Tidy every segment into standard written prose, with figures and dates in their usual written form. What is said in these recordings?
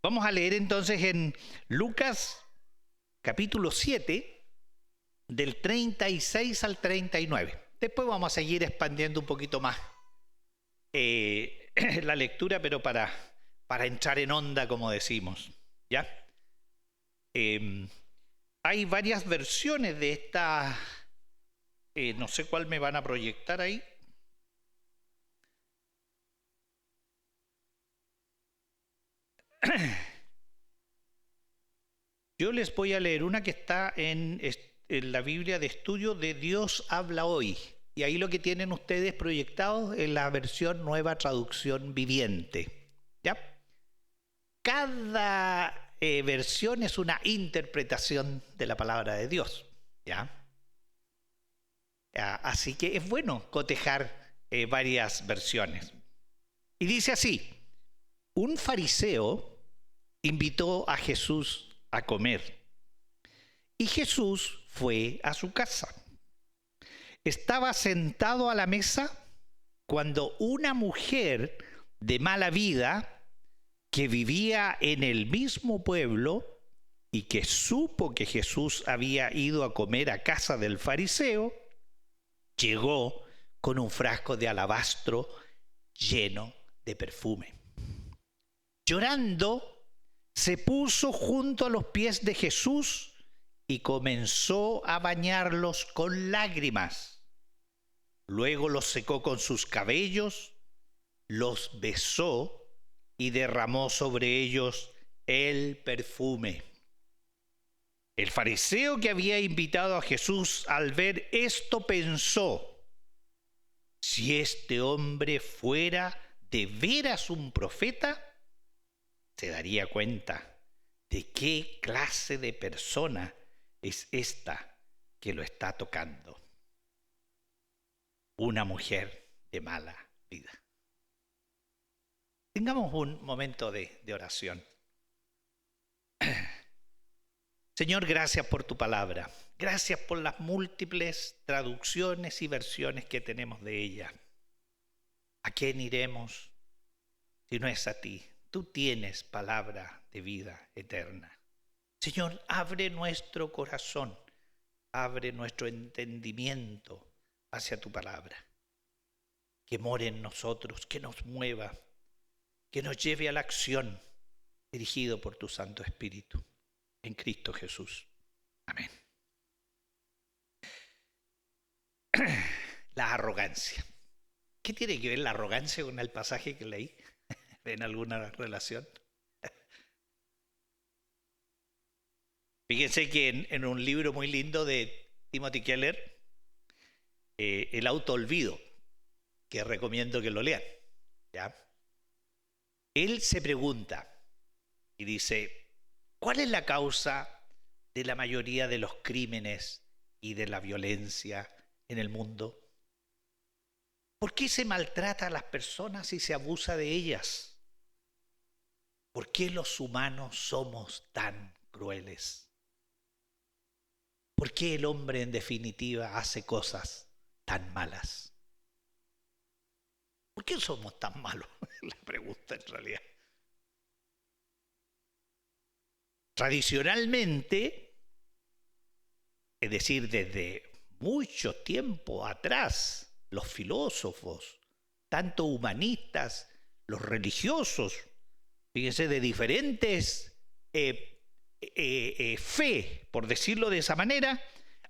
Vamos a leer entonces en Lucas capítulo 7, del 36 al 39. Después vamos a seguir expandiendo un poquito más la lectura, pero para entrar en onda, como decimos, ¿ya? Hay varias versiones de esta, no sé cuál me van a proyectar ahí. Yo les voy a leer una que está en la Biblia de estudio de Dios habla hoy. Y ahí lo que tienen ustedes proyectados es la versión Nueva Traducción Viviente. ¿Ya? Cada versión es una interpretación de la palabra de Dios. ¿Ya? Así que es bueno cotejar varias versiones. Y dice así: un fariseo invitó a Jesús a comer. Y Jesús fue a su casa. Estaba sentado a la mesa cuando una mujer de mala vida que vivía en el mismo pueblo y que supo que Jesús había ido a comer a casa del fariseo, llegó con un frasco de alabastro lleno de perfume. Llorando, se puso junto a los pies de Jesús y comenzó a bañarlos con lágrimas. Luego los secó con sus cabellos, los besó y derramó sobre ellos el perfume. El fariseo que había invitado a Jesús, al ver esto, pensó: si este hombre fuera de veras un profeta, se daría cuenta de qué clase de persona es esta que lo está tocando. Una mujer de mala vida. Tengamos un momento de oración. Señor, gracias por tu palabra. Gracias por las múltiples traducciones y versiones que tenemos de ella. ¿A quién iremos si no es a ti? Tú tienes palabra de vida eterna. Señor, abre nuestro corazón, abre nuestro entendimiento hacia tu palabra. Que more en nosotros, que nos mueva, que nos lleve a la acción, dirigido por tu Santo Espíritu. En Cristo Jesús. Amén. La arrogancia. ¿Qué tiene que ver la arrogancia con el pasaje que leí? ¿Ven alguna relación? Fíjense que en un libro muy lindo de Timothy Keller, El autoolvido, que recomiendo que lo lean, ¿ya? Él se pregunta y dice: ¿cuál es la causa de la mayoría de los crímenes y de la violencia en el mundo? ¿Por qué se maltrata a las personas y se abusa de ellas? ¿Por qué los humanos somos tan crueles? ¿Por qué el hombre, en definitiva, hace cosas tan malas? ¿Por qué somos tan malos? La pregunta en realidad. Tradicionalmente, es decir, desde mucho tiempo atrás, los filósofos, tanto humanistas, los religiosos, fíjense, de diferentes fe, por decirlo de esa manera,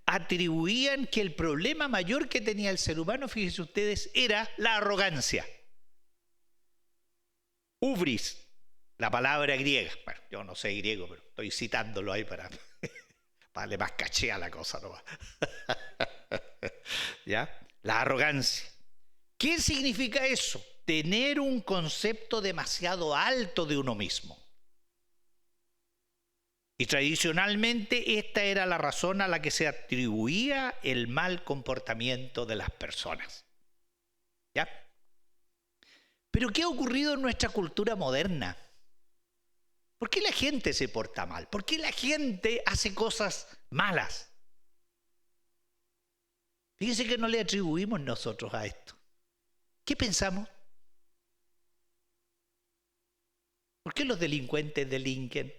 atribuían que el problema mayor que tenía el ser humano, fíjense ustedes, era la arrogancia. Hubris, la palabra griega. Bueno, yo no sé griego, pero estoy citándolo ahí para darle más caché a la cosa, ¿no? ¿Ya? La arrogancia. ¿Qué significa eso? Tener un concepto demasiado alto de uno mismo. Y tradicionalmente esta era la razón a la que se atribuía el mal comportamiento de las personas. ¿Ya? Pero ¿qué ha ocurrido en nuestra cultura moderna? ¿Por qué la gente se porta mal? ¿Por qué la gente hace cosas malas? Fíjense que no le atribuimos nosotros a esto. ¿Qué pensamos? ¿Por qué los delincuentes delinquen?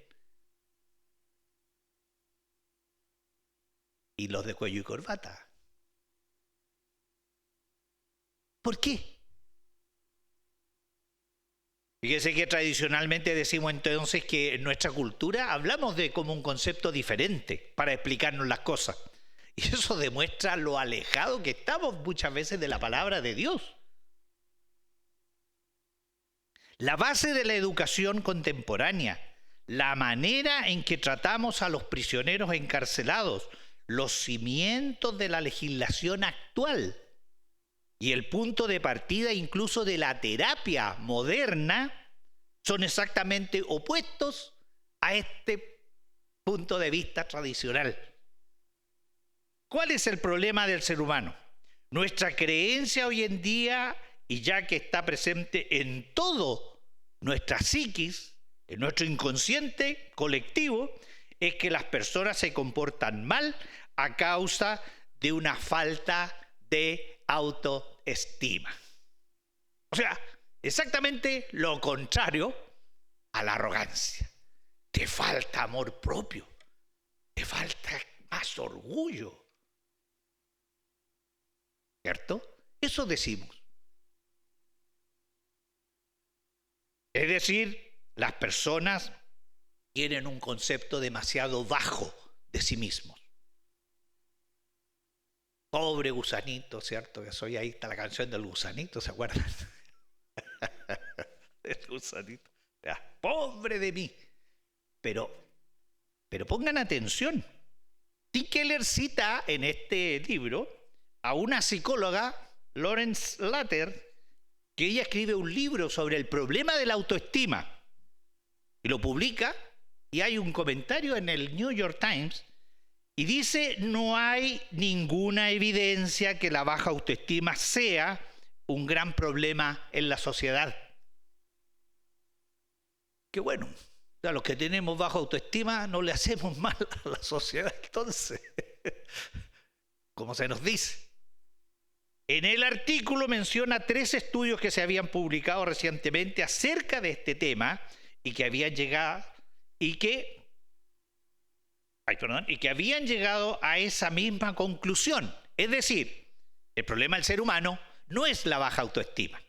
Y los de cuello y corbata. ¿Por qué? Fíjese que tradicionalmente decimos entonces que en nuestra cultura hablamos de como un concepto diferente para explicarnos las cosas. Y eso demuestra lo alejado que estamos muchas veces de la palabra de Dios. La base de la educación contemporánea, la manera en que tratamos a los prisioneros encarcelados, los cimientos de la legislación actual y el punto de partida incluso de la terapia moderna son exactamente opuestos a este punto de vista tradicional. ¿Cuál es el problema del ser humano? Nuestra creencia hoy en día, y ya que está presente en todo nuestra psiquis, en nuestro inconsciente colectivo, es que las personas se comportan mal a causa de una falta de autoestima. O sea, exactamente lo contrario a la arrogancia. Te falta amor propio, te falta más orgullo. ¿Cierto? Eso decimos. Es decir, las personas tienen un concepto demasiado bajo de sí mismos. Pobre gusanito, ¿cierto? Que soy, ahí está la canción del gusanito, ¿se acuerdan? El gusanito. Ya, pobre de mí. Pero pongan atención. Tim Keller cita en este libro a una psicóloga, Lawrence Latter, que ella escribe un libro sobre el problema de la autoestima y lo publica, y hay un comentario en el New York Times y dice: no hay ninguna evidencia que la baja autoestima sea un gran problema en la sociedad. Qué bueno, a los que tenemos baja autoestima no le hacemos mal a la sociedad entonces, como se nos dice. En el artículo menciona 3 estudios que se habían publicado recientemente acerca de este tema y que habían llegado habían llegado a esa misma conclusión. Es decir, el problema del ser humano no es la baja autoestima.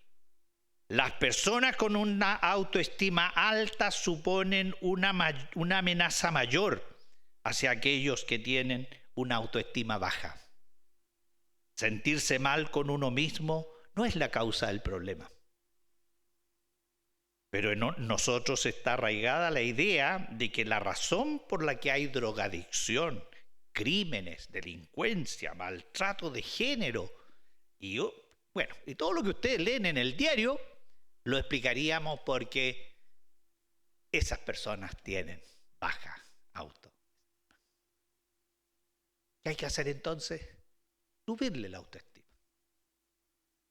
Las personas con una autoestima alta suponen una amenaza mayor hacia aquellos que tienen una autoestima baja. Sentirse mal con uno mismo no es la causa del problema. Pero en nosotros está arraigada la idea de que la razón por la que hay drogadicción, crímenes, delincuencia, maltrato de género y todo lo que ustedes leen en el diario, lo explicaríamos porque esas personas tienen baja autoestima. ¿Qué hay que hacer entonces? Subirle la autoestima.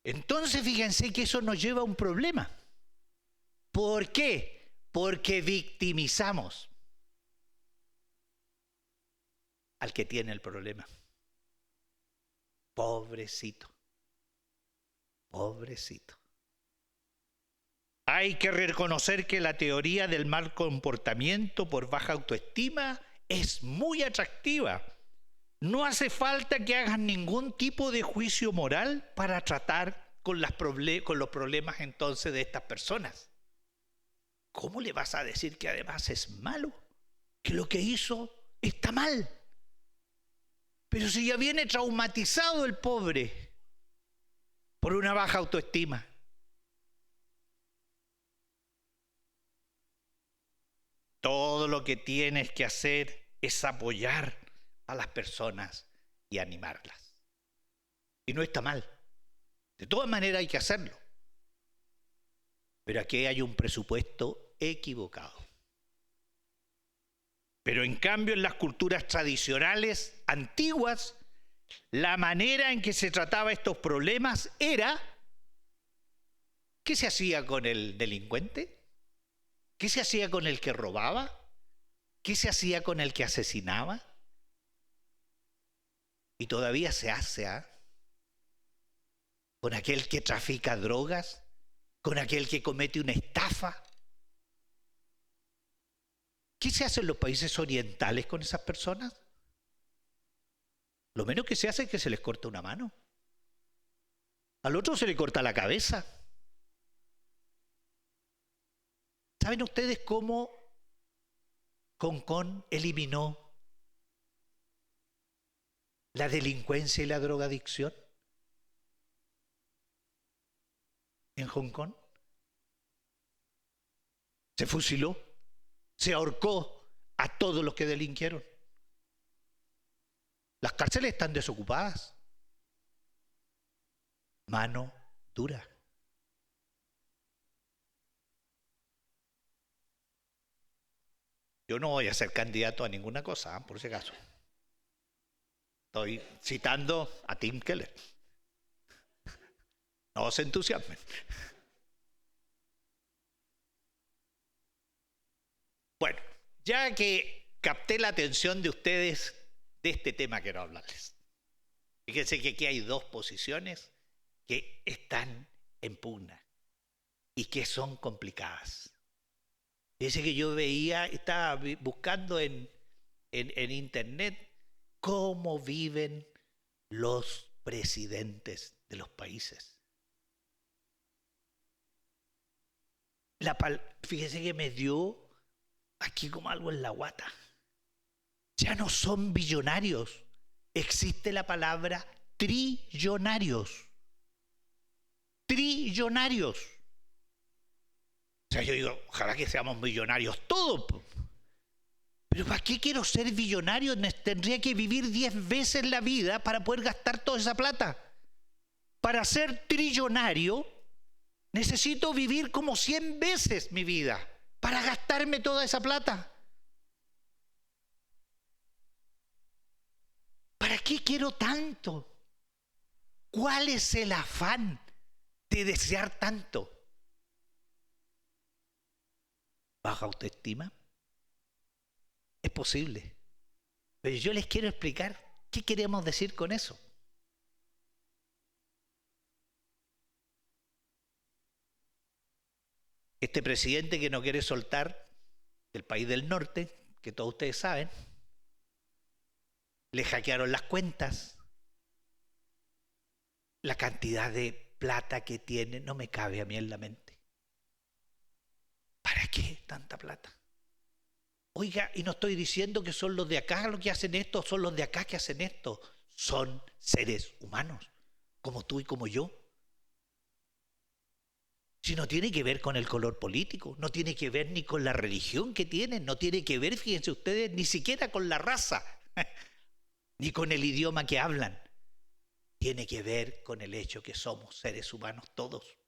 Entonces fíjense que eso nos lleva a un problema. ¿Por qué? Porque victimizamos al que tiene el problema. Pobrecito. Pobrecito. Hay que reconocer que la teoría del mal comportamiento por baja autoestima es muy atractiva. No hace falta que hagan ningún tipo de juicio moral para tratar con los problemas entonces de estas personas. ¿Cómo le vas a decir que además es malo? Que lo que hizo está mal. Pero si ya viene traumatizado el pobre por una baja autoestima. Todo lo que tienes que hacer es apoyar a las personas y animarlas. Y no está mal. De todas maneras hay que hacerlo. Pero aquí hay un presupuesto equivocado. Pero en cambio en las culturas tradicionales antiguas, la manera en que se trataba estos problemas era: ¿qué se hacía con el delincuente? ¿Qué se hacía con el que robaba? ¿Qué se hacía con el que asesinaba? Y todavía se hace, con aquel que trafica drogas, con aquel que comete una estafa. ¿Qué se hace en los países orientales con esas personas? Lo menos que se hace es que se les corta una mano. Al otro se le corta la cabeza. ¿Saben ustedes cómo Hong Kong eliminó la delincuencia y la drogadicción en Hong Kong? Se fusiló, se ahorcó a todos los que delinquieron. Las cárceles están desocupadas. Mano dura. Yo no voy a ser candidato a ninguna cosa, por si acaso. Estoy citando a Tim Keller. No se entusiasmen. Bueno, ya que capté la atención de ustedes de este tema, quiero hablarles. Fíjense que aquí hay dos posiciones que están en pugna y que son complicadas. Fíjense que yo estaba buscando en internet cómo viven los presidentes de los países. Fíjense que me dio aquí como algo en la guata. Ya no son billonarios. Existe la palabra trillonarios. Trillonarios. O sea, yo digo, ojalá que seamos millonarios todos. Pero ¿para qué quiero ser billonario? Tendría que vivir 10 veces la vida para poder gastar toda esa plata. Para ser trillonario, necesito vivir como 100 veces mi vida para gastarme toda esa plata. ¿Para qué quiero tanto? ¿Cuál es el afán de desear tanto? ¿Baja autoestima? Es posible. Pero yo les quiero explicar qué queremos decir con eso. Este presidente que no quiere soltar del país del norte, que todos ustedes saben, le hackearon las cuentas. La cantidad de plata que tiene no me cabe a mí en la mente. ¿Para qué tanta plata? Oiga, y no estoy diciendo que son los de acá los que hacen esto, son los de acá que hacen esto. Son seres humanos, como tú y como yo. Si no tiene que ver con el color político, no tiene que ver ni con la religión que tienen, no tiene que ver, fíjense ustedes, ni siquiera con la raza, ni con el idioma que hablan. Tiene que ver con el hecho que somos seres humanos todos.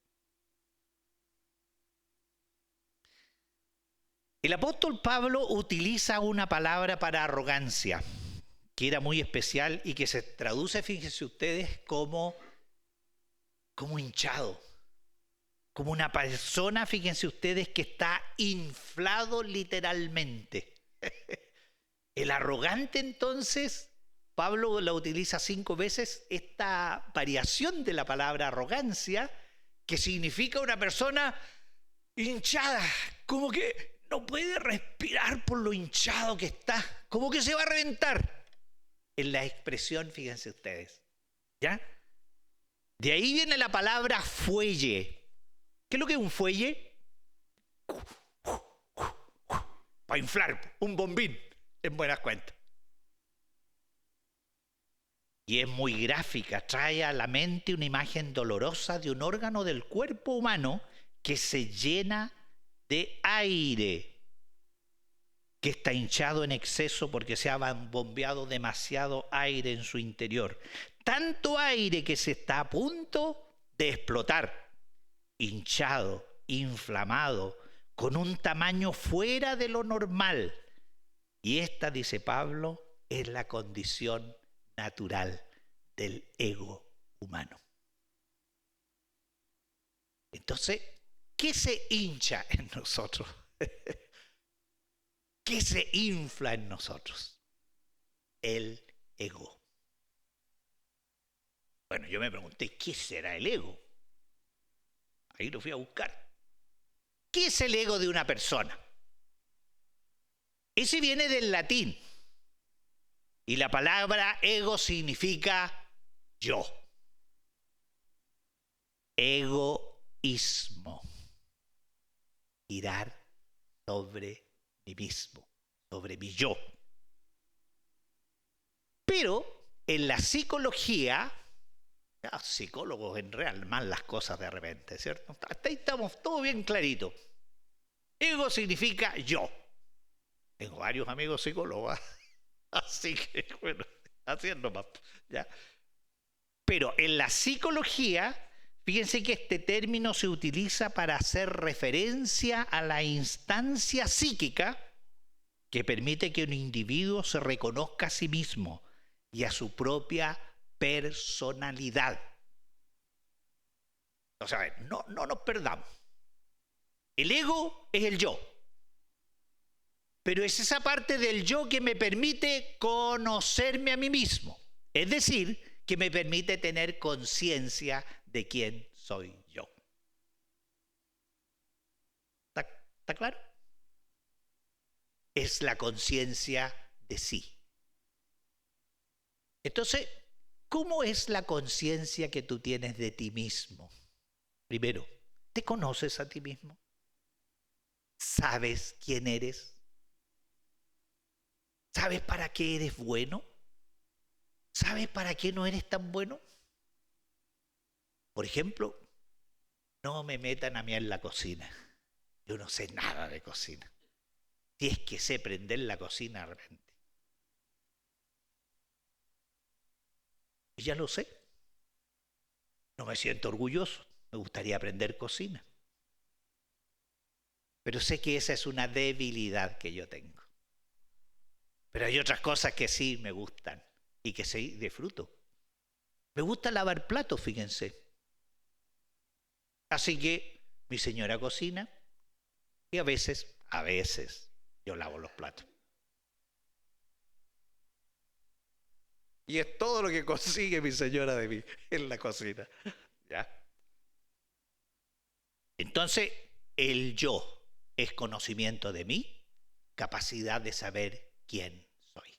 El apóstol Pablo utiliza una palabra para arrogancia, que era muy especial y que se traduce, fíjense ustedes, como hinchado. Como una persona, fíjense ustedes, que está inflado literalmente. El arrogante, entonces, Pablo la utiliza 5 veces, esta variación de la palabra arrogancia, que significa una persona hinchada, como que no puede respirar por lo hinchado que está, como que se va a reventar. En la expresión, fíjense ustedes, ¿ya? De ahí viene la palabra fuelle. ¿Qué es lo que es un fuelle? Para inflar, un bombín, en buenas cuentas. Y es muy gráfica, trae a la mente una imagen dolorosa de un órgano del cuerpo humano que se llena de aire, que está hinchado en exceso porque se ha bombeado demasiado aire en su interior. Tanto aire que se está a punto de explotar. Hinchado, inflamado, con un tamaño fuera de lo normal. Y esta, dice Pablo, es la condición natural del ego humano. Entonces, ¿qué se hincha en nosotros? ¿Qué se infla en nosotros? El ego. Bueno, yo me pregunté, ¿qué será el ego? Ahí lo fui a buscar. ¿Qué es el ego de una persona? Ese viene del latín. Y la palabra ego significa yo. Egoísmo. Girar sobre mí mismo, sobre mi yo. Pero en la psicología, los psicólogos en real mal las cosas de repente, ¿cierto? Hasta ahí estamos todo bien clarito. Ego significa yo. Tengo varios amigos psicólogos, así que bueno, haciendo más, ¿ya? Pero en la psicología, fíjense que este término se utiliza para hacer referencia a la instancia psíquica que permite que un individuo se reconozca a sí mismo y a su propia personalidad. O sea, no nos perdamos. El ego es el yo. Pero es esa parte del yo que me permite conocerme a mí mismo. Es decir, que me permite tener conciencia de quién soy yo. ¿Está claro? Es la conciencia de sí. Entonces, ¿cómo es la conciencia que tú tienes de ti mismo? Primero, ¿te conoces a ti mismo? ¿Sabes quién eres? ¿Sabes para qué eres bueno? ¿Sabes para qué no eres tan bueno? Por ejemplo, no me metan a mí en la cocina. Yo no sé nada de cocina. Si es que sé prender la cocina de repente. Y ya lo sé. No me siento orgulloso. Me gustaría aprender cocina. Pero sé que esa es una debilidad que yo tengo. Pero hay otras cosas que sí me gustan y que sí disfruto. Me gusta lavar platos, fíjense. Así que mi señora cocina y a veces yo lavo los platos. Y es todo lo que consigue mi señora de mí en la cocina. ¿Ya? Entonces, el yo es conocimiento de mí, capacidad de saber quién soy.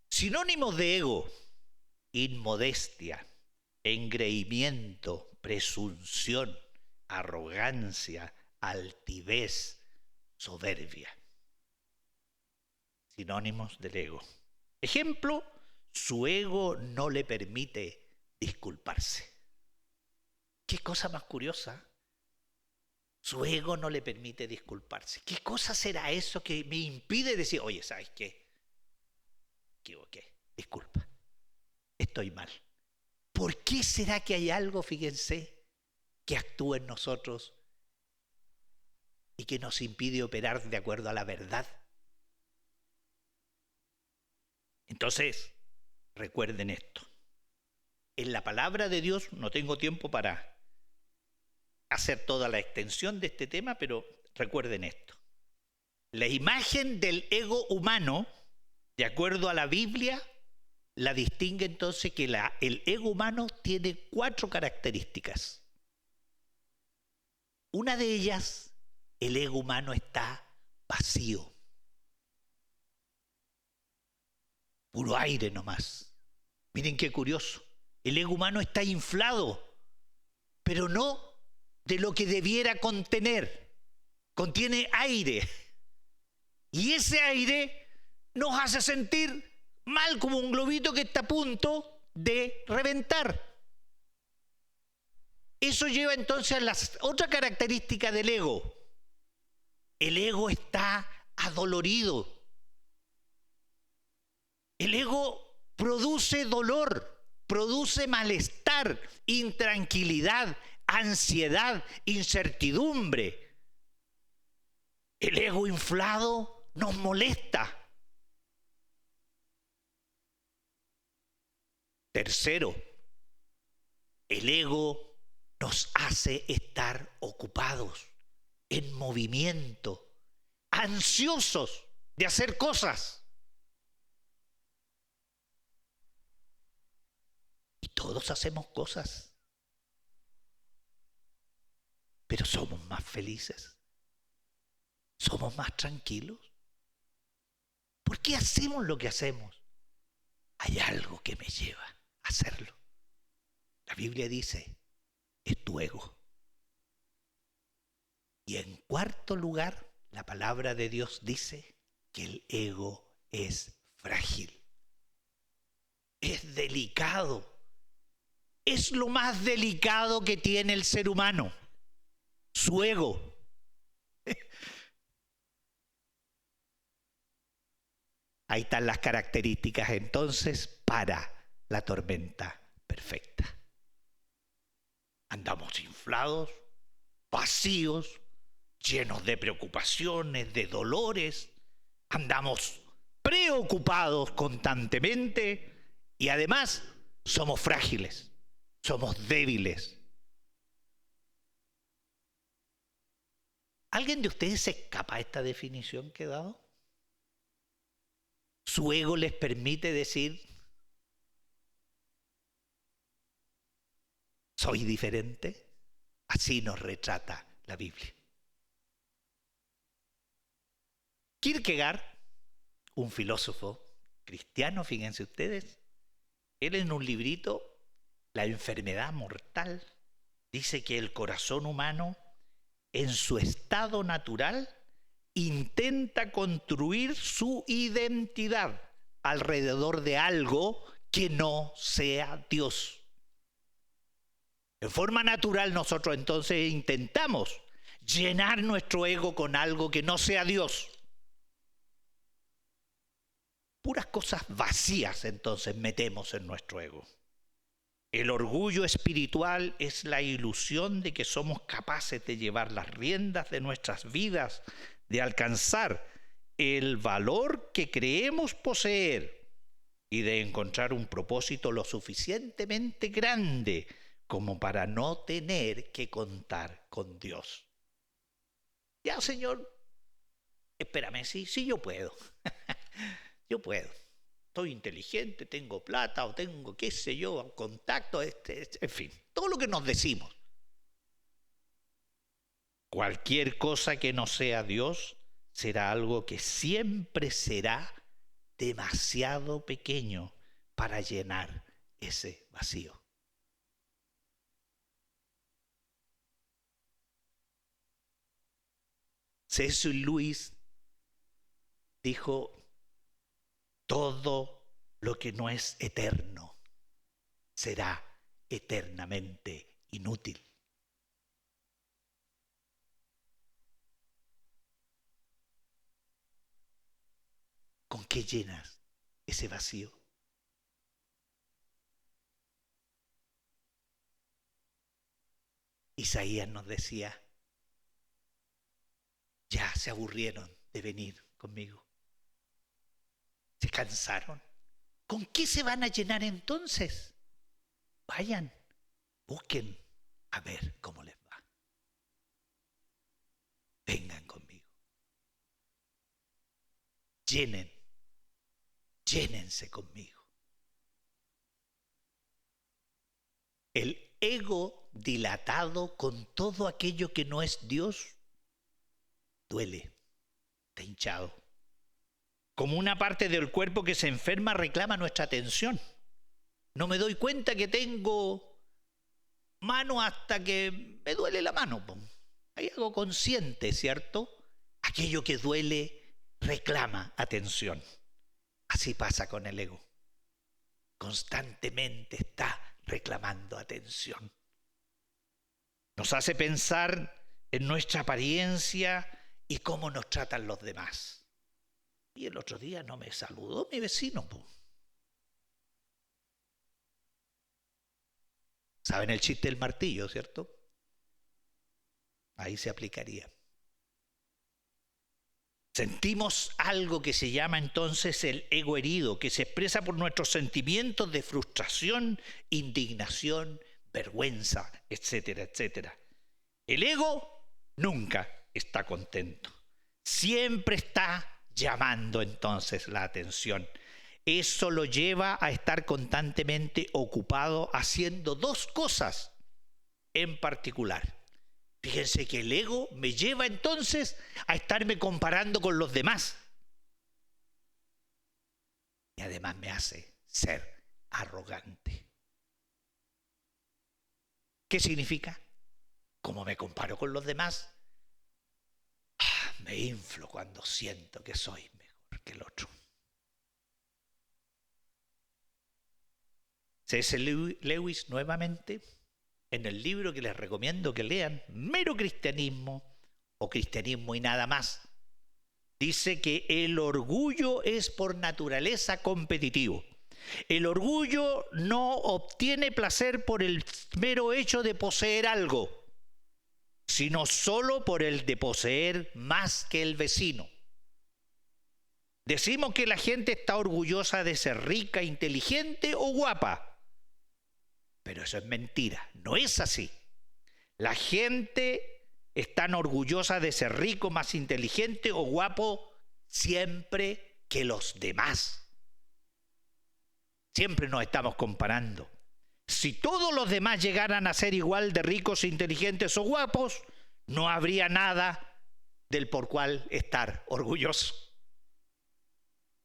Sinónimos de ego: inmodestia, engreimiento, presunción, arrogancia, altivez, soberbia. Sinónimos del ego. Ejemplo: su ego no le permite disculparse. ¿Qué cosa más curiosa? Su ego no le permite disculparse. ¿Qué cosa será eso que me impide decir, oye, ¿sabes qué? Me equivoqué, disculpa, estoy mal? ¿Por qué será que hay algo, fíjense, que actúa en nosotros y que nos impide operar de acuerdo a la verdad? Entonces, recuerden esto. En la palabra de Dios, no tengo tiempo para hacer toda la extensión de este tema, pero recuerden esto. La imagen del ego humano, de acuerdo a la Biblia, la distingue entonces que el ego humano tiene 4 características. Una de ellas, el ego humano está vacío. Puro aire nomás. Miren qué curioso. El ego humano está inflado, pero no de lo que debiera contener. Contiene aire. Y ese aire nos hace sentir mal como un globito que está a punto de reventar. Eso lleva entonces a la otra característica del ego. El ego está adolorido. El ego produce dolor, produce malestar, intranquilidad, ansiedad, incertidumbre. El ego inflado nos molesta. Tercero, el ego nos hace estar ocupados, en movimiento, ansiosos de hacer cosas. Y todos hacemos cosas, pero somos más felices. ¿Somos más tranquilos? ¿Por qué hacemos lo que hacemos? Hay algo que me lleva a hacerlo. La Biblia dice, es tu ego. Y en cuarto lugar, la palabra de Dios dice que el ego es frágil. Es delicado. Es lo más delicado que tiene el ser humano. Su ego. Ahí están las características entonces para la tormenta perfecta. Andamos inflados, vacíos, llenos de preocupaciones, de dolores. Andamos preocupados constantemente y además somos frágiles, somos débiles. ¿Alguien de ustedes se escapa a esta definición que he dado? Su ego les permite decir, soy diferente. Así nos retrata la Biblia. Kierkegaard, un filósofo cristiano, fíjense ustedes, él en un librito, La enfermedad mortal, dice que el corazón humano, en su estado natural, intenta construir su identidad alrededor de algo que no sea Dios. En forma natural nosotros entonces intentamos llenar nuestro ego con algo que no sea Dios. Puras cosas vacías entonces metemos en nuestro ego. El orgullo espiritual es la ilusión de que somos capaces de llevar las riendas de nuestras vidas, de alcanzar el valor que creemos poseer y de encontrar un propósito lo suficientemente grande como para no tener que contar con Dios. Ya, Señor, espérame, sí, yo puedo. Yo puedo. Soy inteligente, tengo plata o tengo, qué sé yo, contacto, en fin, todo lo que nos decimos. Cualquier cosa que no sea Dios será algo que siempre será demasiado pequeño para llenar ese vacío. C.S. Lewis dijo, todo lo que no es eterno será eternamente inútil. ¿Con qué llenas ese vacío? Isaías nos decía, ya se aburrieron de venir conmigo. ¿Se cansaron? ¿Con qué se van a llenar entonces? Vayan, busquen a ver cómo les va. Vengan conmigo. Llénense conmigo. El ego dilatado con todo aquello que no es Dios duele, está hinchado. Como una parte del cuerpo que se enferma reclama nuestra atención. No me doy cuenta que tengo mano hasta que me duele la mano. Hay algo consciente, ¿cierto? Aquello que duele reclama atención. Así pasa con el ego. Constantemente está reclamando atención. Nos hace pensar en nuestra apariencia y cómo nos tratan los demás. Y el otro día no me saludó mi vecino. ¿Saben el chiste del martillo, cierto? Ahí se aplicaría. Sentimos algo que se llama entonces el ego herido, que se expresa por nuestros sentimientos de frustración, indignación, vergüenza, etcétera, etcétera. El ego nunca está contento. Siempre está llamando entonces la atención. Eso lo lleva a estar constantemente ocupado haciendo dos cosas en particular: Fíjense que el ego me lleva entonces a estarme comparando con los demás. Y además me hace ser arrogante. ¿Qué significa? Como me comparo con los demás, me inflo cuando siento que soy mejor que el otro. C.S. Lewis nuevamente, en el libro que les recomiendo que lean, Mero Cristianismo o Cristianismo y nada más, dice que el orgullo es por naturaleza competitivo. El orgullo no obtiene placer por el mero hecho de poseer algo, sino solo por el de poseer más que el vecino. Decimos que la gente está orgullosa de ser rica, inteligente o guapa. Pero eso es mentira, no es así. La gente está orgullosa de ser rico, más inteligente o guapo siempre que los demás. Siempre nos estamos comparando. Si todos los demás llegaran a ser igual de ricos, inteligentes o guapos, no habría nada del por cual estar orgulloso.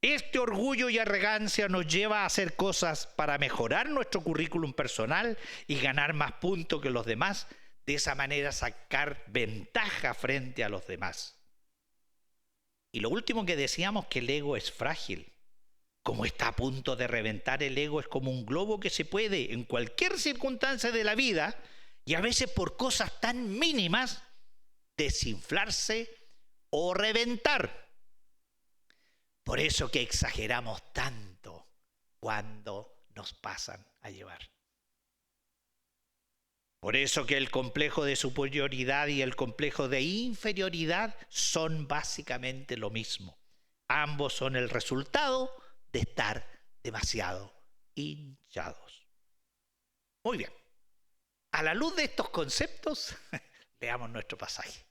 Este orgullo y arrogancia nos lleva a hacer cosas para mejorar nuestro currículum personal y ganar más puntos que los demás, de esa manera sacar ventaja frente a los demás. Y lo último que decíamos, que el ego es frágil. Como está a punto de reventar, el ego es como un globo que se puede, en cualquier circunstancia de la vida, y a veces por cosas tan mínimas, desinflarse o reventar. Por eso que exageramos tanto cuando nos pasan a llevar. Por eso que el complejo de superioridad y el complejo de inferioridad son básicamente lo mismo. Ambos son el resultado de estar demasiado hinchados. Muy bien. A la luz de estos conceptos, leamos nuestro pasaje.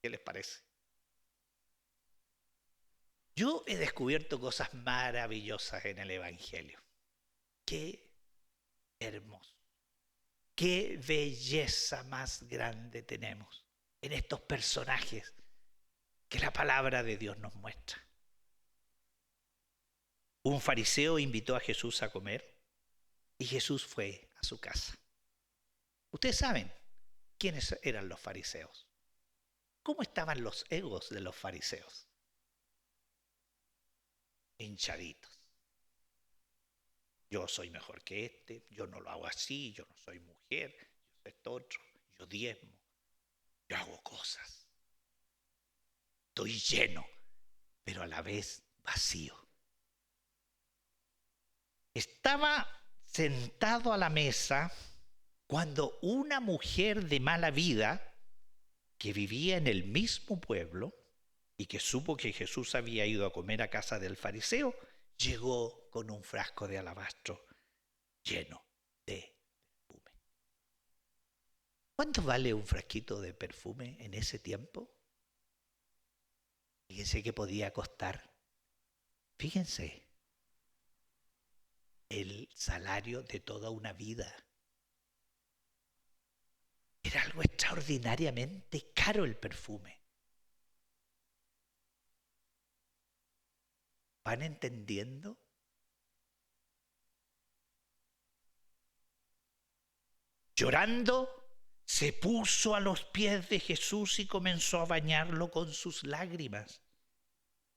¿Qué les parece? Yo he descubierto cosas maravillosas en el Evangelio. Qué hermoso. Qué belleza más grande tenemos en estos personajes que la palabra de Dios nos muestra. Un fariseo invitó a Jesús a comer y Jesús fue a su casa. Ustedes saben quiénes eran los fariseos. ¿Cómo estaban los egos de los fariseos? Hinchaditos. Yo soy mejor que este, yo no lo hago así, yo no soy mujer, yo soy esto otro, yo diezmo, yo hago cosas. Estoy lleno, pero a la vez vacío. Estaba sentado a la mesa cuando una mujer de mala vida que vivía en el mismo pueblo y que supo que Jesús había ido a comer a casa del fariseo, llegó con un frasco de alabastro lleno de perfume. ¿Cuánto vale un frasquito de perfume en ese tiempo? Fíjense que podía costar, fíjense, el salario de toda una vida. Era algo extraordinariamente caro el perfume. ¿Van entendiendo? Llorando, se puso a los pies de Jesús y comenzó a bañarlo con sus lágrimas.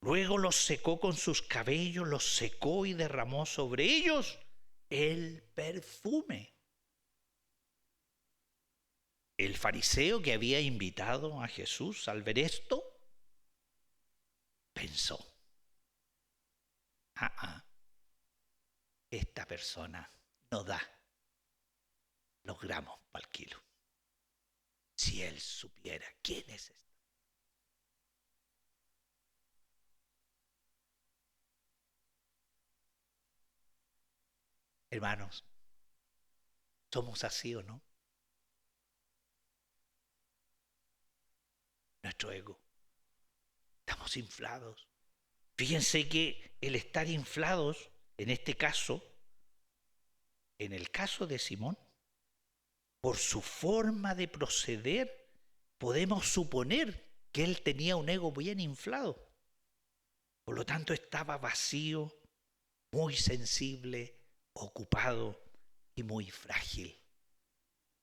Luego los secó con sus cabellos, los secó y derramó sobre ellos el perfume. El fariseo que había invitado a Jesús al ver esto, pensó: esta persona no da los gramos para el kilo. Si él supiera quién es este. Hermanos, ¿somos así o no? Nuestro ego. Estamos inflados. Fíjense que el estar inflados, en este caso, en el caso de Simón, por su forma de proceder, podemos suponer que él tenía un ego bien inflado. Por lo tanto, estaba vacío, muy sensible, ocupado y muy frágil.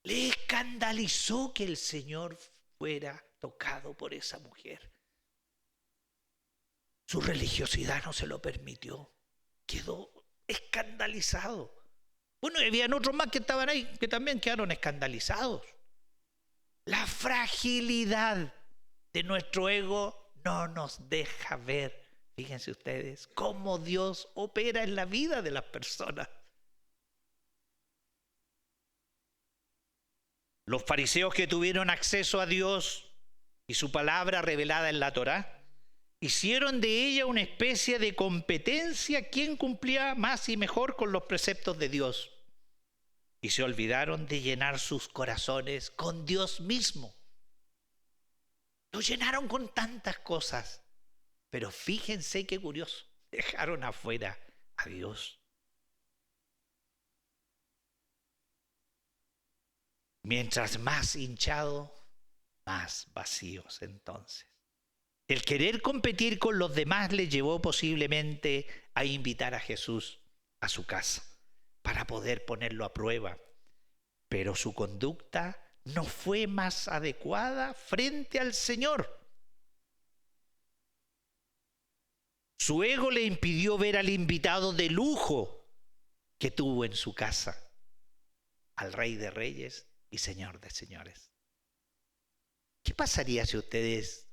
Le escandalizó que el Señor fuera tocado por esa mujer. Su religiosidad no se lo permitió. Quedó escandalizado. Bueno, y habían otros más que estaban ahí, que también quedaron escandalizados. La fragilidad de nuestro ego no nos deja ver, fíjense ustedes, cómo Dios opera en la vida de las personas. Los fariseos que tuvieron acceso a Dios y su palabra revelada en la Torá, hicieron de ella una especie de competencia quién cumplía más y mejor con los preceptos de Dios. Y se olvidaron de llenar sus corazones con Dios mismo. Lo llenaron con tantas cosas, pero fíjense qué curioso, dejaron afuera a Dios. Mientras más hinchado, más vacíos entonces. El querer competir con los demás le llevó posiblemente a invitar a Jesús a su casa para poder ponerlo a prueba. Pero su conducta no fue más adecuada frente al Señor. Su ego le impidió ver al invitado de lujo que tuvo en su casa, al Rey de Reyes y Señor de Señores. ¿Qué pasaría si ustedes,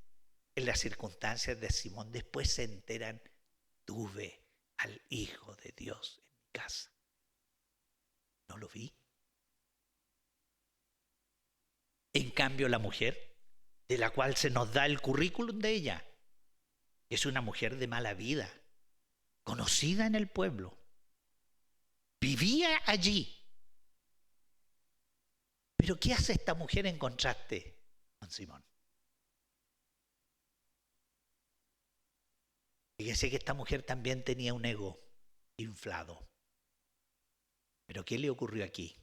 en las circunstancias de Simón, después se enteran, tuve al Hijo de Dios en mi casa? No lo vi. En cambio, la mujer, de la cual se nos da el currículum de ella, es una mujer de mala vida, conocida en el pueblo. Vivía allí. Pero ¿qué hace esta mujer en contraste con Simón? Fíjese que esta mujer también tenía un ego inflado. Pero ¿qué le ocurrió aquí?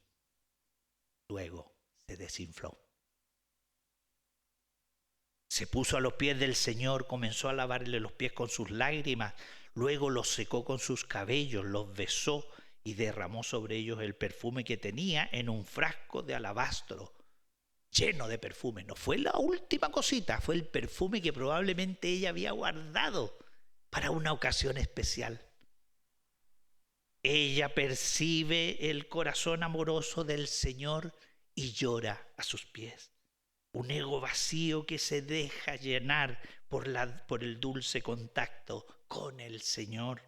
Luego se desinfló. Se puso a los pies del Señor, comenzó a lavarle los pies con sus lágrimas, luego los secó con sus cabellos, los besó y derramó sobre ellos el perfume que tenía en un frasco de alabastro lleno de perfume. No fue la última cosita, fue el perfume que probablemente ella había guardado para una ocasión especial. Ella percibe el corazón amoroso del Señor y llora a sus pies. Un ego vacío que se deja llenar por el dulce contacto con el Señor.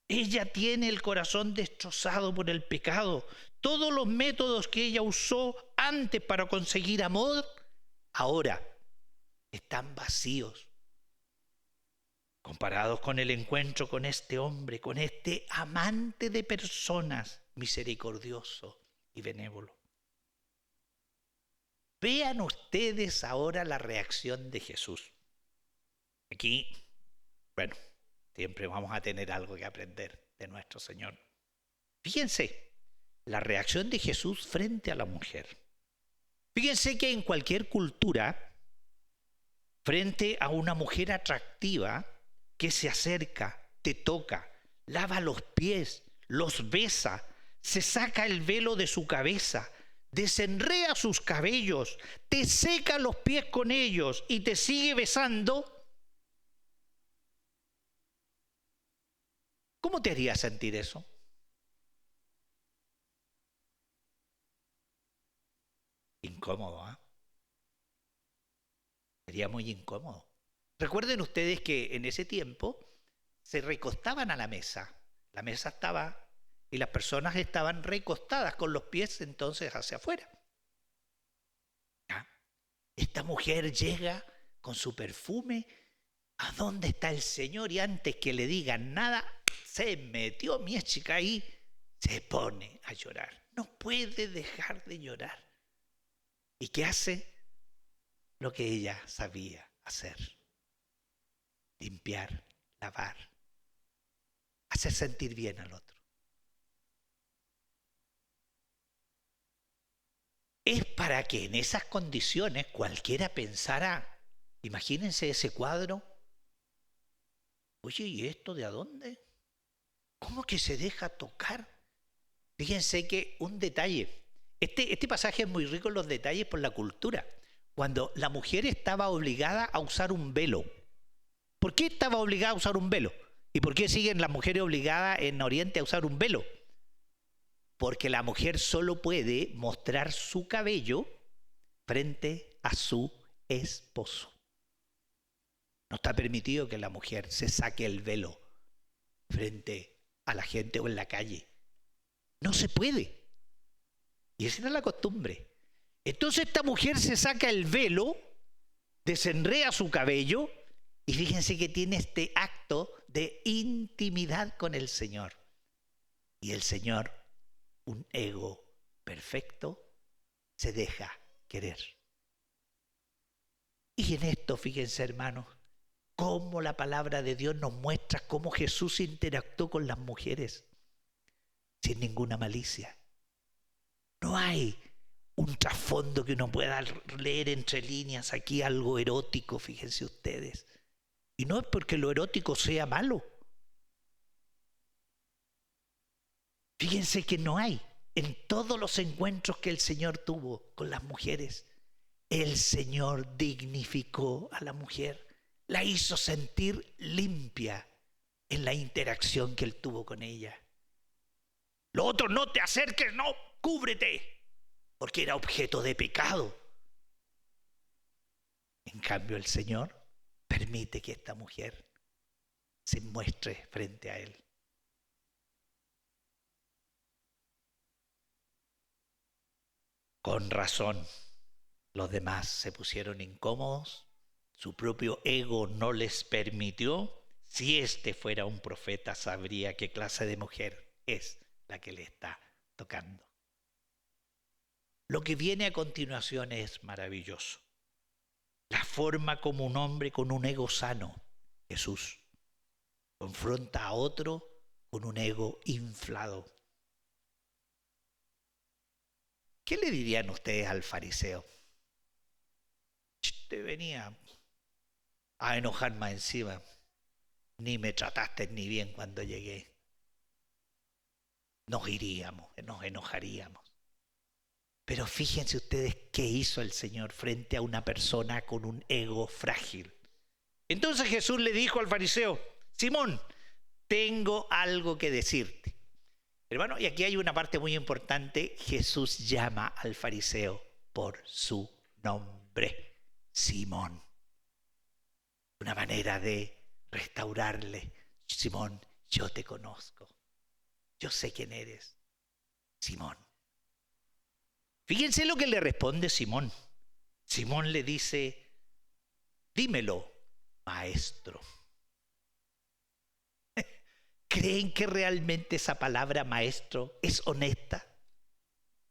Ella tiene el corazón destrozado por el pecado. Todos los métodos que ella usó antes para conseguir amor, ahora están vacíos, comparados con el encuentro con este hombre, con este amante de personas, misericordioso y benévolo. Vean ustedes ahora la reacción de Jesús. Aquí, bueno, siempre vamos a tener algo que aprender de nuestro Señor. Fíjense, la reacción de Jesús frente a la mujer. Fíjense que en cualquier cultura, frente a una mujer atractiva que se acerca, te toca, lava los pies, los besa, se saca el velo de su cabeza, desenrea sus cabellos, te seca los pies con ellos y te sigue besando, ¿cómo te haría sentir eso? Incómodo, ¿eh? Sería muy incómodo. Recuerden ustedes que en ese tiempo se recostaban a la mesa. La mesa estaba y las personas estaban recostadas con los pies entonces hacia afuera. ¿Ya? Esta mujer llega con su perfume. ¿A dónde está el Señor? Y antes que le digan nada, se metió mi chica ahí, se pone a llorar. No puede dejar de llorar. ¿Y qué hace? Lo que ella sabía hacer. Limpiar, lavar, hacer sentir bien al otro. es para que en esas condiciones cualquiera pensara, imagínense ese cuadro, oye, ¿y esto de a dónde? ¿Cómo que se deja tocar? Fíjense que un detalle, este pasaje es muy rico en los detalles por la cultura. Cuando la mujer estaba obligada a usar un velo. ¿Por qué estaba obligada a usar un velo? ¿Y por qué siguen las mujeres obligadas en Oriente a usar un velo? Porque la mujer solo puede mostrar su cabello frente a su esposo. No está permitido que la mujer se saque el velo frente a la gente o en la calle. No se puede. Y esa era la costumbre. Entonces esta mujer se saca el velo, desenrea su cabello y fíjense que tiene este acto de intimidad con el Señor. Y el Señor, un ego perfecto, se deja querer. Y en esto, fíjense hermanos, cómo la palabra de Dios nos muestra cómo Jesús interactuó con las mujeres sin ninguna malicia. No hay un trasfondo que uno pueda leer entre líneas aquí, algo erótico, fíjense ustedes. Y no es porque lo erótico sea malo. Fíjense que no hay. En todos los encuentros que el Señor tuvo con las mujeres, el Señor dignificó a la mujer, la hizo sentir limpia en la interacción que Él tuvo con ella. Lo otro, no te acerques, no, cúbrete, porque era objeto de pecado. En cambio, el Señor permite que esta mujer se muestre frente a Él. Con razón, los demás se pusieron incómodos, su propio ego no les permitió. Si este fuera un profeta, sabría qué clase de mujer es la que le está tocando. Lo que viene a continuación es maravilloso. La forma como un hombre con un ego sano, Jesús, confronta a otro con un ego inflado. ¿Qué le dirían ustedes al fariseo? Te venía a enojar más encima. Ni me trataste ni bien cuando llegué. Nos iríamos, nos enojaríamos. Pero fíjense ustedes qué hizo el Señor frente a una persona con un ego frágil. Entonces Jesús le dijo al fariseo, Simón, tengo algo que decirte. Hermano, y aquí hay una parte muy importante. Jesús llama al fariseo por su nombre, Simón. Una manera de restaurarle. Simón, yo te conozco. Yo sé quién eres, Simón. Fíjense lo que le responde Simón. Simón le dice, dímelo, maestro. ¿Creen que realmente esa palabra maestro es honesta?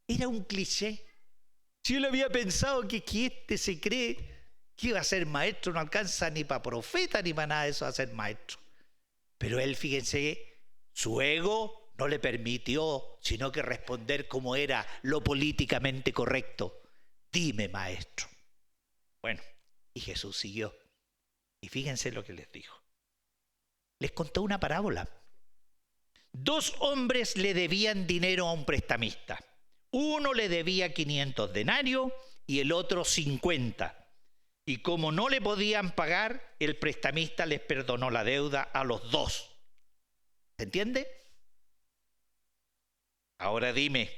Era un cliché. Si él había pensado que este se cree que iba a ser maestro, no alcanza ni para profeta ni para nada de eso a ser maestro. Pero él, fíjense, su ego no le permitió sino que responder como era lo políticamente correcto. Dime, maestro. Bueno, y Jesús siguió. Y fíjense lo que les dijo. Les contó una parábola. 2 hombres le debían dinero a un prestamista. Uno le debía 500 denarios y el otro 50. Y como no le podían pagar, el prestamista les perdonó la deuda a los 2. ¿Se entiende? Ahora dime,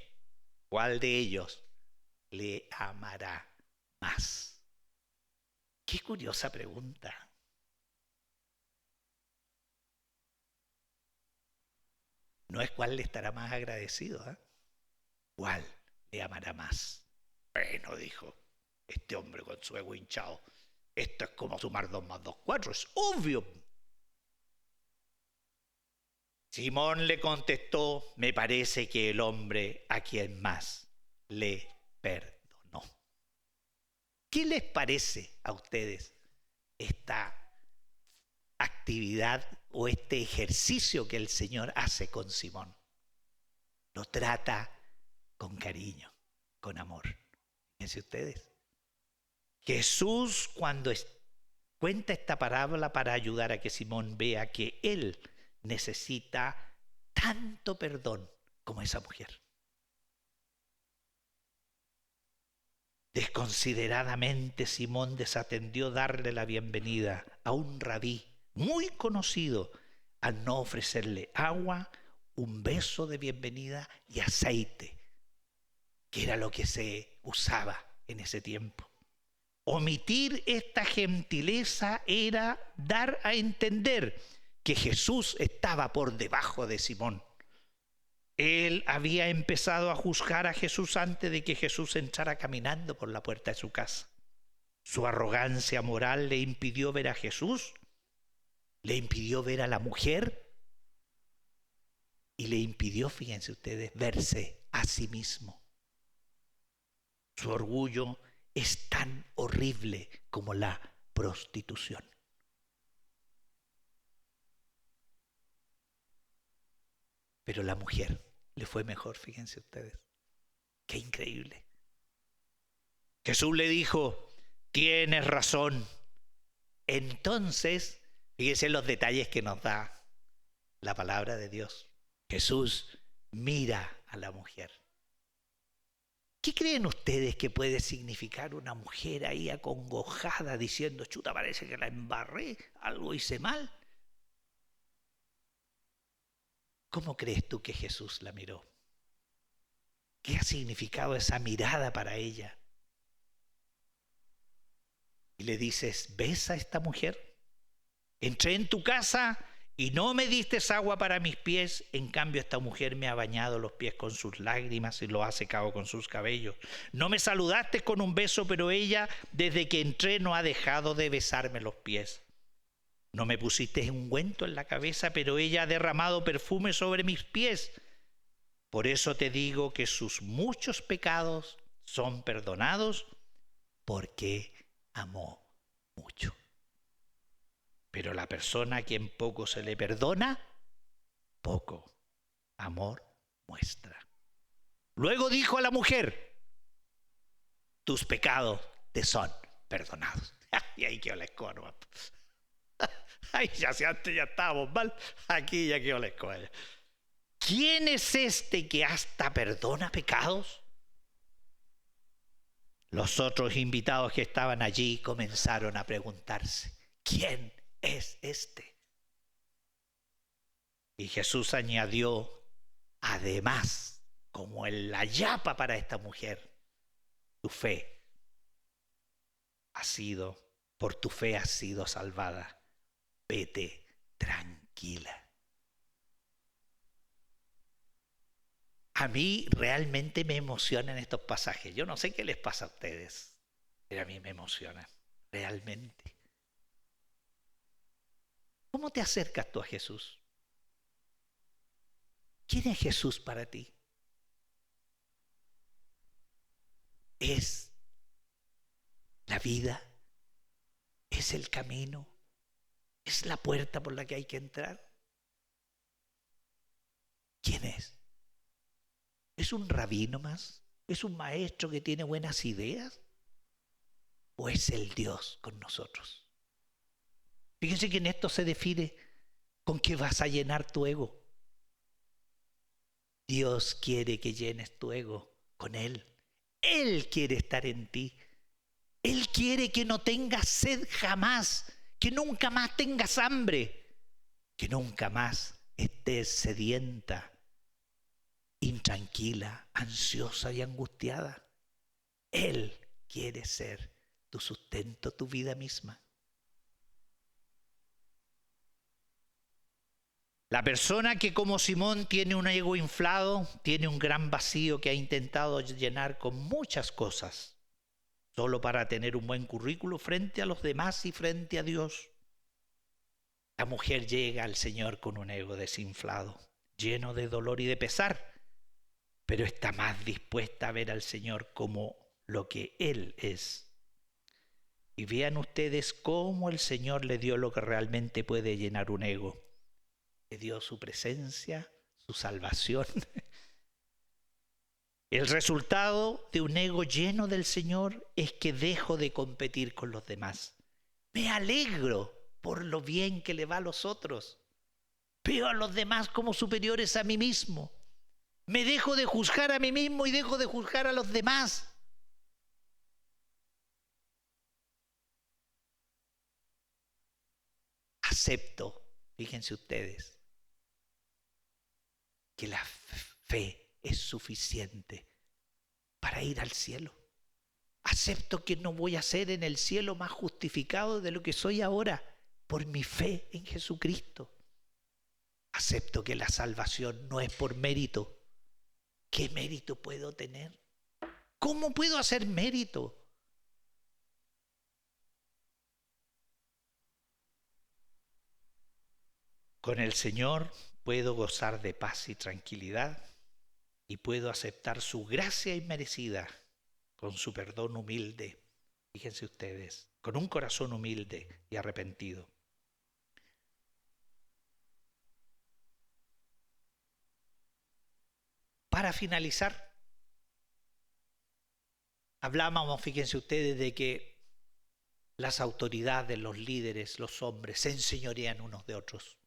¿cuál de ellos le amará más? Qué curiosa pregunta. No es cuál le estará más agradecido, ¿eh? ¿Cuál le amará más? Bueno, dijo este hombre con su ego hinchado, esto es como sumar 2 más 2, 4, es obvio. Simón le contestó, me parece que el hombre a quien más le perdonó. ¿Qué les parece a ustedes esta actividad o este ejercicio que el Señor hace con Simón? Lo trata con cariño, con amor. Fíjense ustedes. Jesús cuando cuenta esta parábola para ayudar a que Simón vea que él necesita tanto perdón como esa mujer. Desconsideradamente Simón desatendió darle la bienvenida a un rabí muy conocido al no ofrecerle agua, un beso de bienvenida y aceite, que era lo que se usaba en ese tiempo. Omitir esta gentileza era dar a entender que Jesús estaba por debajo de Simón. Él había empezado a juzgar a Jesús antes de que Jesús entrara caminando por la puerta de su casa. Su arrogancia moral le impidió ver a Jesús, le impidió ver a la mujer y le impidió, fíjense ustedes, verse a sí mismo. Su orgullo es tan horrible como la prostitución. Pero la mujer le fue mejor, fíjense ustedes. Qué increíble. Jesús le dijo, tienes razón. Entonces, fíjense los detalles que nos da la palabra de Dios. Jesús mira a la mujer. ¿Qué creen ustedes que puede significar una mujer ahí acongojada diciendo, chuta, parece que la embarré, algo hice mal? ¿Cómo crees tú que Jesús la miró? ¿Qué ha significado esa mirada para ella? Y le dices, ¿ves a esta mujer? Entré en tu casa y no me diste agua para mis pies. En cambio, esta mujer me ha bañado los pies con sus lágrimas y los ha secado con sus cabellos. No me saludaste con un beso, pero ella, desde que entré, no ha dejado de besarme los pies. No me pusiste ungüento en la cabeza, pero ella ha derramado perfume sobre mis pies. Por eso te digo que sus muchos pecados son perdonados, porque amó mucho. Pero la persona a quien poco se le perdona, poco amor muestra. Luego dijo a la mujer, tus pecados te son perdonados. Y ahí quedó la escoba. Ay, ya si antes ya estábamos mal, aquí ya quedó la escoba. ¿Quién es este que hasta perdona pecados? Los otros invitados que estaban allí comenzaron a preguntarse, ¿quién es este? Y Jesús añadió, además, como en la yapa para esta mujer, por tu fe has sido salvada. Vete tranquila. A mí realmente me emocionan estos pasajes. Yo no sé qué les pasa a ustedes, pero a mí me emocionan, realmente. ¿Cómo te acercas tú a Jesús? ¿Quién es Jesús para ti? ¿Es la vida? ¿Es el camino? ¿Es la puerta por la que hay que entrar? ¿Quién es? ¿Es un rabino más? ¿Es un maestro que tiene buenas ideas? ¿O es el Dios con nosotros? Fíjense que en esto se define con qué vas a llenar tu ego. Dios quiere que llenes tu ego con Él. Él quiere estar en ti. Él quiere que no tengas sed jamás, que nunca más tengas hambre, que nunca más estés sedienta, intranquila, ansiosa y angustiada. Él quiere ser tu sustento, tu vida misma. La persona que como Simón tiene un ego inflado, tiene un gran vacío que ha intentado llenar con muchas cosas, solo para tener un buen currículo frente a los demás y frente a Dios. La mujer llega al Señor con un ego desinflado, lleno de dolor y de pesar, pero está más dispuesta a ver al Señor como lo que Él es. Y vean ustedes cómo el Señor le dio lo que realmente puede llenar un ego. Le dio su presencia, su salvación El resultado de un ego lleno del Señor es que dejo de competir con los demás. Me alegro por lo bien que le va a los otros. Veo a los demás como superiores a mí mismo. Me dejo de juzgar a mí mismo y dejo de juzgar a los demás. Acepto, fíjense ustedes, que la fe es suficiente para ir al cielo. Acepto que no voy a ser en el cielo más justificado de lo que soy ahora por mi fe en Jesucristo. Acepto que la salvación no es por mérito. ¿Qué mérito puedo tener? ¿Cómo puedo hacer mérito? Con el Señor puedo gozar de paz y tranquilidad y puedo aceptar su gracia inmerecida con su perdón humilde. Fíjense ustedes, con un corazón humilde y arrepentido. Para finalizar, hablábamos, fíjense ustedes, de que las autoridades, los líderes, los hombres se enseñorean unos de otros.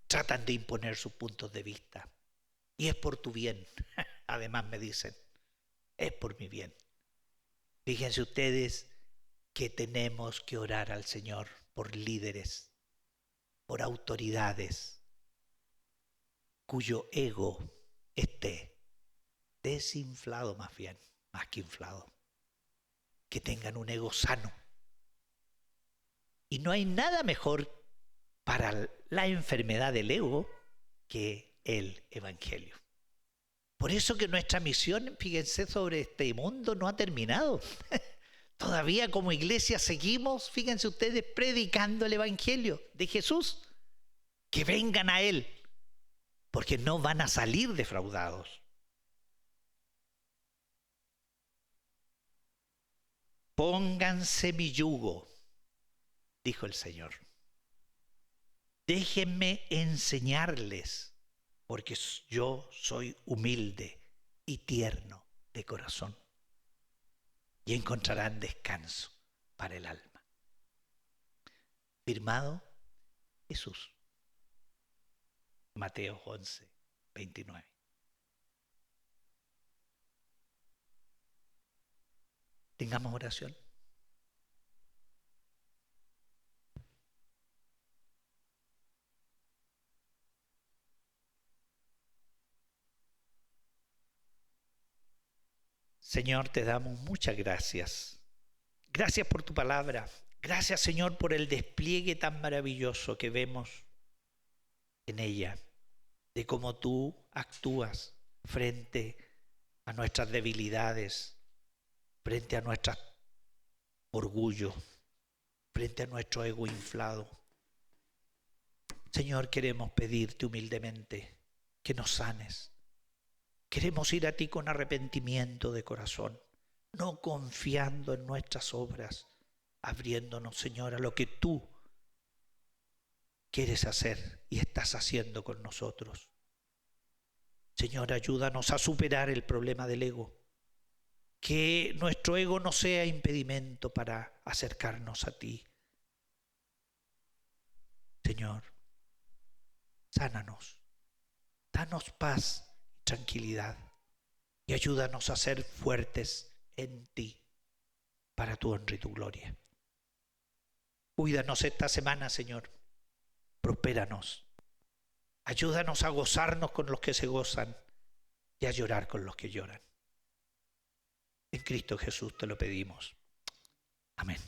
Tratan de imponer sus puntos de vista. Y es por tu bien. Además me dicen, es por mi bien. Fíjense ustedes que tenemos que orar al Señor por líderes, por autoridades, cuyo ego esté desinflado más bien, más que inflado. Que tengan un ego sano. Y no hay nada mejor para la enfermedad del ego que el Evangelio. Por eso que nuestra misión, fíjense, sobre este mundo no ha terminado. Todavía como iglesia seguimos, fíjense ustedes, predicando el Evangelio de Jesús. Que vengan a Él, porque no van a salir defraudados. Pónganse mi yugo, dijo el Señor. Déjenme enseñarles, porque yo soy humilde y tierno de corazón. Y encontrarán descanso para el alma. Firmado Jesús. Mateo 11, 29. Tengamos oración. Señor, te damos muchas gracias. Gracias por tu palabra. Gracias, Señor, por el despliegue tan maravilloso que vemos en ella, de cómo tú actúas frente a nuestras debilidades, frente a nuestro orgullo, frente a nuestro ego inflado. Señor, queremos pedirte humildemente que nos sanes. Queremos ir a ti con arrepentimiento de corazón, no confiando en nuestras obras, abriéndonos, Señor, a lo que tú quieres hacer y estás haciendo con nosotros. Señor, ayúdanos a superar el problema del ego. Que nuestro ego no sea impedimento para acercarnos a ti. Señor, sánanos, danos paz y tranquilidad y ayúdanos a ser fuertes en ti para tu honra y tu gloria. Cuídanos esta semana, Señor. Prospéranos. Ayúdanos a gozarnos con los que se gozan y a llorar con los que lloran. En Cristo Jesús te lo pedimos. Amén.